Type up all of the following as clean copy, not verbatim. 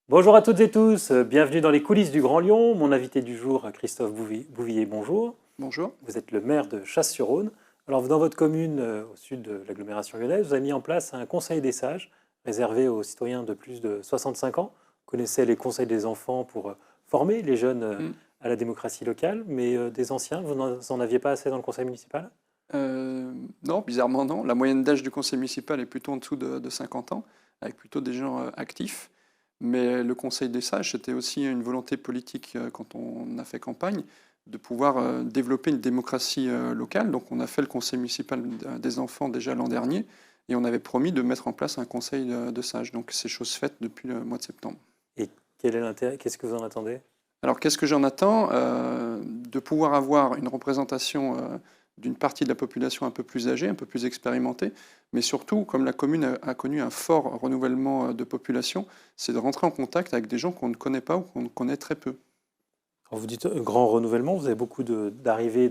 Bonjour à toutes et tous, bienvenue dans les coulisses du Grand Lyon. Mon invité du jour, Christophe Bouvillier, bonjour. Bonjour. Vous êtes le maire de Chasse-sur-Rhône. Alors, dans votre commune, au sud de l'agglomération lyonnaise, vous avez mis en place un conseil des sages réservé aux citoyens de plus de 65 ans. Vous connaissez les conseils des enfants pour former les jeunes Mm. à la démocratie locale, mais des anciens, vous n'en aviez pas assez dans le conseil municipal? Non, bizarrement non. La moyenne d'âge du conseil municipal est plutôt en dessous de 50 ans, avec plutôt des gens actifs. Mais le conseil des sages, c'était aussi une volonté politique quand on a fait campagne, de pouvoir développer une démocratie locale. Donc on a fait le conseil municipal des enfants déjà l'an dernier, et on avait promis de mettre en place un conseil de sages. Donc c'est chose faite depuis le mois de septembre. Et quel est l'intérêt? Qu'est-ce que vous en attendez? Alors, qu'est-ce que j'en attends? De pouvoir avoir une représentation d'une partie de la population un peu plus âgée, un peu plus expérimentée, mais surtout, comme la commune a connu un fort renouvellement de population, c'est de rentrer en contact avec des gens qu'on ne connaît pas ou qu'on connaît très peu. Quand vous dites grand renouvellement, vous avez beaucoup d'arrivées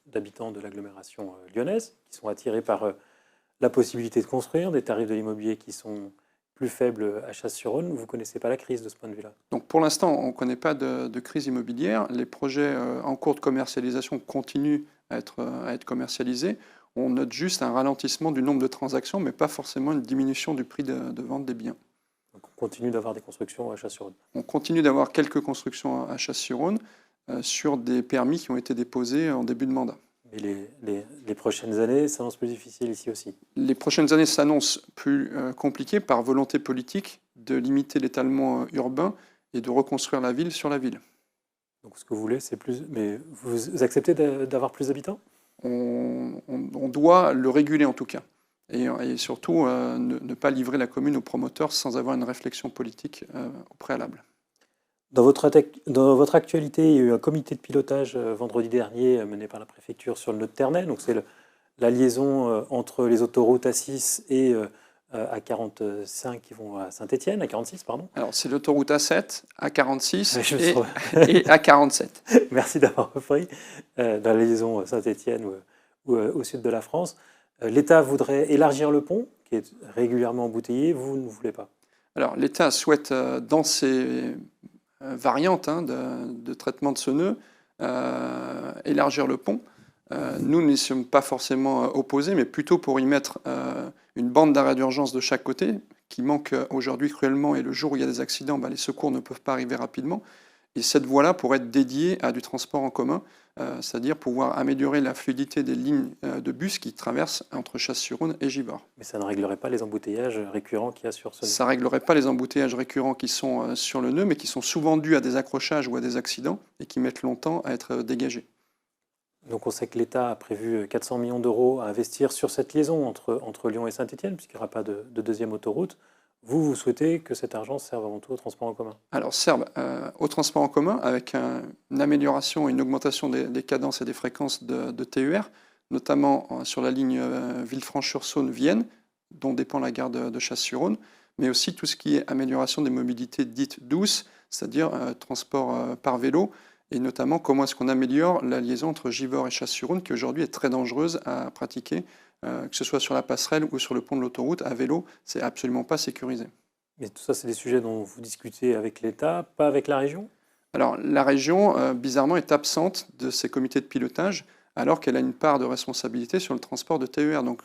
d'habitants de l'agglomération lyonnaise qui sont attirés par la possibilité de construire, des tarifs de l'immobilier qui sont plus faibles à Chasse-sur-Rhône. Vous ne connaissez pas la crise de ce point de vue-là? Donc, pour l'instant, on ne connaît pas de crise immobilière. Les projets en cours de commercialisation continuent à être commercialisés. On note juste un ralentissement du nombre de transactions, mais pas forcément une diminution du prix de vente des biens. Donc on continue d'avoir des constructions à Chasse-sur-Rhône. On continue d'avoir quelques constructions à Chasse-sur-Rhône sur des permis qui ont été déposés en début de mandat. Mais les prochaines années s'annoncent plus difficiles ici aussi. Les prochaines années s'annoncent plus compliquées par volonté politique de limiter l'étalement urbain et de reconstruire la ville sur la ville. Donc ce que vous voulez, c'est plus... Mais vous acceptez d'avoir plus d'habitants? On doit le réguler en tout cas. Et surtout ne pas livrer la commune aux promoteurs sans avoir une réflexion politique au préalable. Dans votre actualité, il y a eu un comité de pilotage vendredi dernier mené par la préfecture sur le nœud de Ternay. Donc c'est la liaison entre les autoroutes A6 et A45 qui vont à Saint-Étienne, A46, pardon. Alors c'est l'autoroute A7, A46 Je me et A47. Merci d'avoir repris dans la liaison Saint-Étienne ou au sud de la France. L'État voudrait élargir le pont, qui est régulièrement embouteillé. Vous ne voulez pas? Alors l'État souhaite, dans ses variantes de traitement de ce nœud, élargir le pont. Nous n'y sommes pas forcément opposés, mais plutôt pour y mettre une bande d'arrêt d'urgence de chaque côté, qui manque aujourd'hui cruellement, et le jour où il y a des accidents, les secours ne peuvent pas arriver rapidement. Et cette voie-là pourrait être dédiée à du transport en commun, c'est-à-dire pouvoir améliorer la fluidité des lignes de bus qui traversent entre Chasse-sur-Rhône et Givors. Mais ça ne réglerait pas les embouteillages récurrents qu'il y a sur ce nœud. Ça ne réglerait pas les embouteillages récurrents qui sont sur le nœud, mais qui sont souvent dus à des accrochages ou à des accidents et qui mettent longtemps à être dégagés. Donc on sait que l'État a prévu 400 millions d'euros à investir sur cette liaison entre Lyon et Saint-Étienne, puisqu'il n'y aura pas de deuxième autoroute. Vous souhaitez que cet argent serve avant tout au transport en commun? Alors serve au transport en commun avec une amélioration et une augmentation des cadences et des fréquences de TER, notamment sur la ligne Villefranche-sur-Saône-Vienne, dont dépend la gare de Chasse-sur-Rhône, mais aussi tout ce qui est amélioration des mobilités dites douces, c'est-à-dire transport par vélo, et notamment comment est-ce qu'on améliore la liaison entre Givors et Chasse-sur-Rhône, qui aujourd'hui est très dangereuse à pratiquer, que ce soit sur la passerelle ou sur le pont de l'autoroute. À vélo, c'est absolument pas sécurisé. Mais tout ça, c'est des sujets dont vous discutez avec l'État, pas avec la région? Alors la région, bizarrement, est absente de ces comités de pilotage, alors qu'elle a une part de responsabilité sur le transport de TER. Donc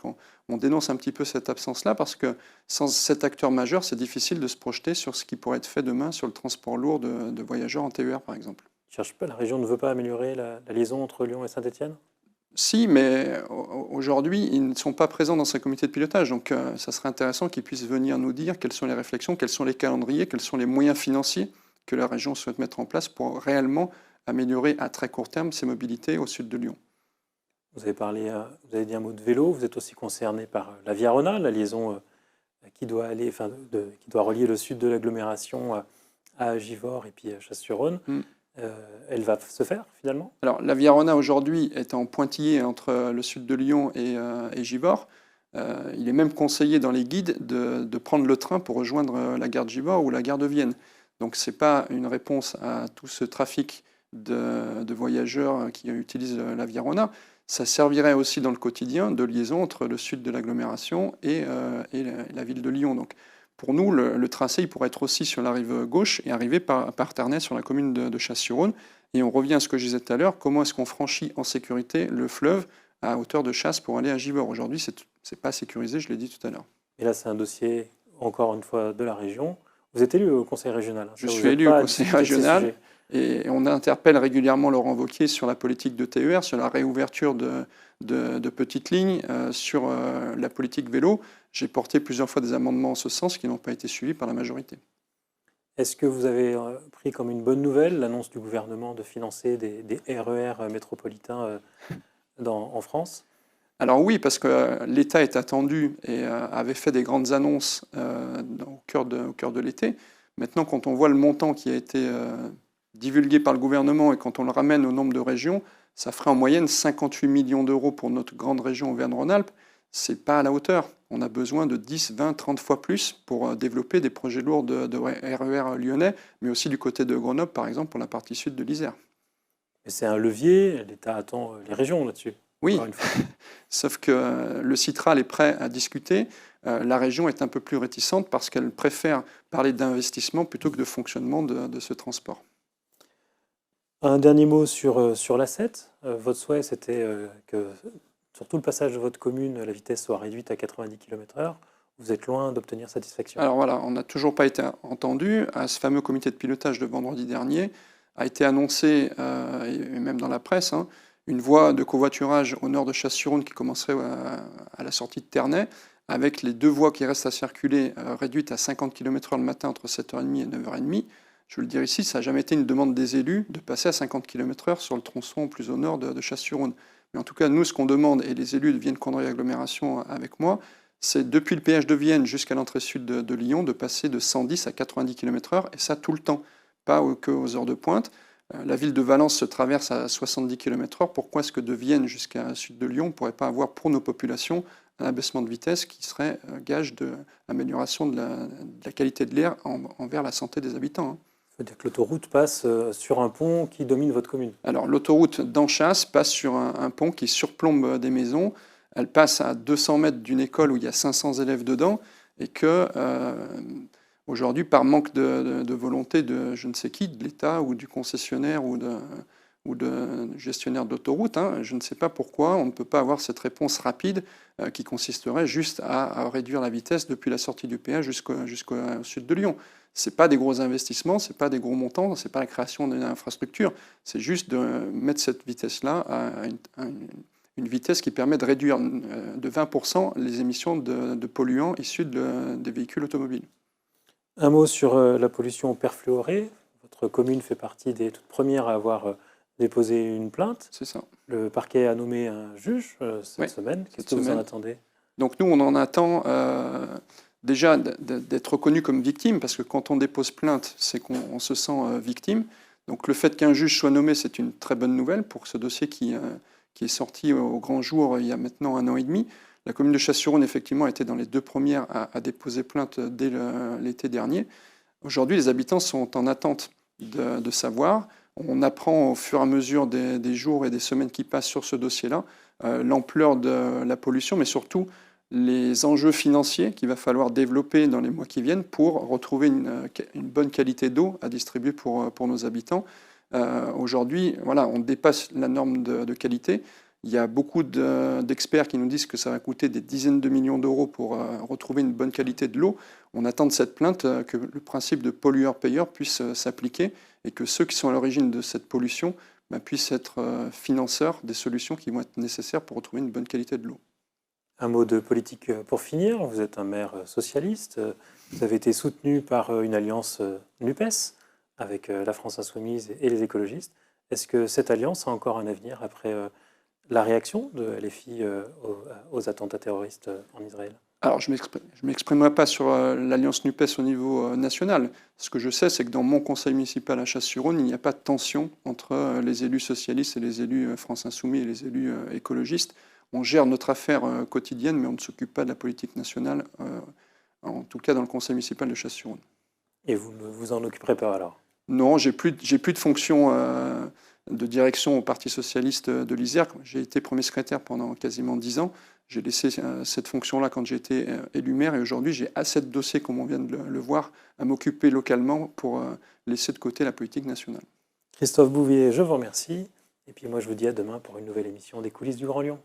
on dénonce un petit peu cette absence-là, parce que sans cet acteur majeur, c'est difficile de se projeter sur ce qui pourrait être fait demain sur le transport lourd de voyageurs en TER, par exemple. La région ne veut pas améliorer la liaison entre Lyon et Saint-Étienne? Si, mais aujourd'hui, ils ne sont pas présents dans ces comités de pilotage. Donc ça serait intéressant qu'ils puissent venir nous dire quelles sont les réflexions, quels sont les calendriers, quels sont les moyens financiers que la région souhaite mettre en place pour réellement améliorer à très court terme ses mobilités au sud de Lyon. Vous avez dit un mot de vélo. Vous êtes aussi concerné par la Via Rona, la liaison qui doit qui doit relier le sud de l'agglomération à Givors et puis à Chasse-sur-Rhône. Elle va se faire finalement? Alors la Via Rona aujourd'hui est en pointillé entre le sud de Lyon et Givors. Il est même conseillé dans les guides de prendre le train pour rejoindre la gare de Givors ou la gare de Vienne. Donc ce n'est pas une réponse à tout ce trafic de voyageurs qui utilisent la Via Rona. Ça servirait aussi dans le quotidien de liaison entre le sud de l'agglomération et la ville de Lyon. Donc Pour nous, le tracé il pourrait être aussi sur la rive gauche et arriver par Ternay sur la commune de Chasse-sur-Rhône. Et on revient à ce que je disais tout à l'heure, comment est-ce qu'on franchit en sécurité le fleuve à hauteur de Chasse pour aller à Givors. Aujourd'hui, ce n'est pas sécurisé, je l'ai dit tout à l'heure. Et là, c'est un dossier, encore une fois, de la région. Vous êtes élu au conseil régional. Je suis élu au conseil régional et on interpelle régulièrement Laurent Wauquiez sur la politique de TER, sur la réouverture de petites lignes, sur la politique vélo. J'ai porté plusieurs fois des amendements en ce sens qui n'ont pas été suivis par la majorité. Est-ce que vous avez pris comme une bonne nouvelle l'annonce du gouvernement de financer des RER métropolitains en France ? Alors oui, parce que l'État est attendu et avait fait des grandes annonces au cœur de l'été. Maintenant, quand on voit le montant qui a été divulgué par le gouvernement et quand on le ramène au nombre de régions, ça ferait en moyenne 58 millions d'euros pour notre grande région Auvergne-Rhône-Alpes. Ce n'est pas à la hauteur. On a besoin de 10, 20, 30 fois plus pour développer des projets lourds de RER lyonnais, mais aussi du côté de Grenoble, par exemple, pour la partie sud de l'Isère. Et c'est un levier, l'État attend les régions là-dessus. Oui, sauf que le Citral est prêt à discuter. La région est un peu plus réticente parce qu'elle préfère parler d'investissement plutôt que de fonctionnement de ce transport. Un dernier mot sur l'A7. Votre souhait, c'était que sur tout le passage de votre commune, la vitesse soit réduite à 90 km/h. Vous êtes loin d'obtenir satisfaction. Alors voilà, on n'a toujours pas été entendu. À ce fameux comité de pilotage de vendredi dernier a été annoncé, et même dans la presse, une voie de covoiturage au nord de Chasse-sur-Rhône qui commencerait à la sortie de Ternay, avec les 2 voies qui restent à circuler réduites à 50 km/h le matin entre 7h30 et 9h30. Je veux le dire ici, ça n'a jamais été une demande des élus de passer à 50 km/h sur le tronçon plus au nord de Chasse-sur-Rhône. Mais en tout cas, nous, ce qu'on demande, et les élus de Vienne-Condrieu Agglomération avec moi, c'est depuis le péage de Vienne jusqu'à l'entrée sud de Lyon, de passer de 110 à 90 km/h, et ça tout le temps, pas qu'aux heures de pointe. La ville de Valence se traverse à 70 km/h. Pourquoi est-ce que de Vienne jusqu'à sud de Lyon, on ne pourrait pas avoir pour nos populations un abaissement de vitesse qui serait gage d'amélioration de la qualité de l'air envers la santé des habitants. Ça veut dire que l'autoroute passe sur un pont qui domine votre commune. Alors l'autoroute d'Anchasse passe sur un pont qui surplombe des maisons. Elle passe à 200 mètres d'une école où il y a 500 élèves dedans et que... aujourd'hui, par manque de volonté de je ne sais qui, de l'État ou du concessionnaire ou de gestionnaire d'autoroute, je ne sais pas pourquoi on ne peut pas avoir cette réponse rapide qui consisterait juste à réduire la vitesse depuis la sortie du péage jusqu'au sud de Lyon. Ce n'est pas des gros investissements, ce n'est pas des gros montants, ce n'est pas la création d'une infrastructure, c'est juste de mettre cette vitesse-là à une vitesse qui permet de réduire de 20% les émissions de polluants issus des véhicules automobiles. Un mot sur la pollution perfluorée. Votre commune fait partie des toutes premières à avoir déposé une plainte. C'est ça. Le parquet a nommé un juge cette semaine. Qu'est-ce que vous en attendez ? Donc nous, on en attend déjà d'être reconnu comme victime, parce que quand on dépose plainte, c'est qu'on se sent victime. Donc le fait qu'un juge soit nommé, c'est une très bonne nouvelle pour ce dossier qui est sorti au grand jour il y a maintenant 1 an et demi. La commune de Chasse-sur-Rhône, effectivement, était dans les 2 premières à déposer plainte dès l'été dernier. Aujourd'hui, les habitants sont en attente de savoir. On apprend au fur et à mesure des jours et des semaines qui passent sur ce dossier-là l'ampleur de la pollution, mais surtout les enjeux financiers qu'il va falloir développer dans les mois qui viennent pour retrouver une bonne qualité d'eau à distribuer pour nos habitants. Aujourd'hui, voilà, on dépasse la norme de qualité. Il y a beaucoup d'experts qui nous disent que ça va coûter des dizaines de millions d'euros pour retrouver une bonne qualité de l'eau. On attend de cette plainte que le principe de pollueur-payeur puisse s'appliquer et que ceux qui sont à l'origine de cette pollution puissent être financeurs des solutions qui vont être nécessaires pour retrouver une bonne qualité de l'eau. Un mot de politique pour finir. Vous êtes un maire socialiste. Vous avez été soutenu par une alliance NUPES avec la France Insoumise et les écologistes. Est-ce que cette alliance a encore un avenir après la réaction de LFI aux attentats terroristes en Israël? Alors, je ne m'exprimerai pas sur l'alliance NUPES au niveau national. Ce que je sais, c'est que dans mon conseil municipal à Chasse-sur-Rhône, il n'y a pas de tension entre les élus socialistes et les élus France Insoumis et les élus écologistes. On gère notre affaire quotidienne, mais on ne s'occupe pas de la politique nationale, en tout cas dans le conseil municipal de Chasse-sur-Rhône. Et vous ne vous en occuperez pas alors? Non, j'ai plus de fonction de direction au Parti socialiste de l'Isère. J'ai été premier secrétaire pendant quasiment 10 ans. J'ai laissé cette fonction-là quand j'ai été élu maire et aujourd'hui j'ai assez de dossiers, comme on vient de le voir, à m'occuper localement pour laisser de côté la politique nationale. Christophe Bouvier, je vous remercie. Et puis moi, je vous dis à demain pour une nouvelle émission des coulisses du Grand Lyon.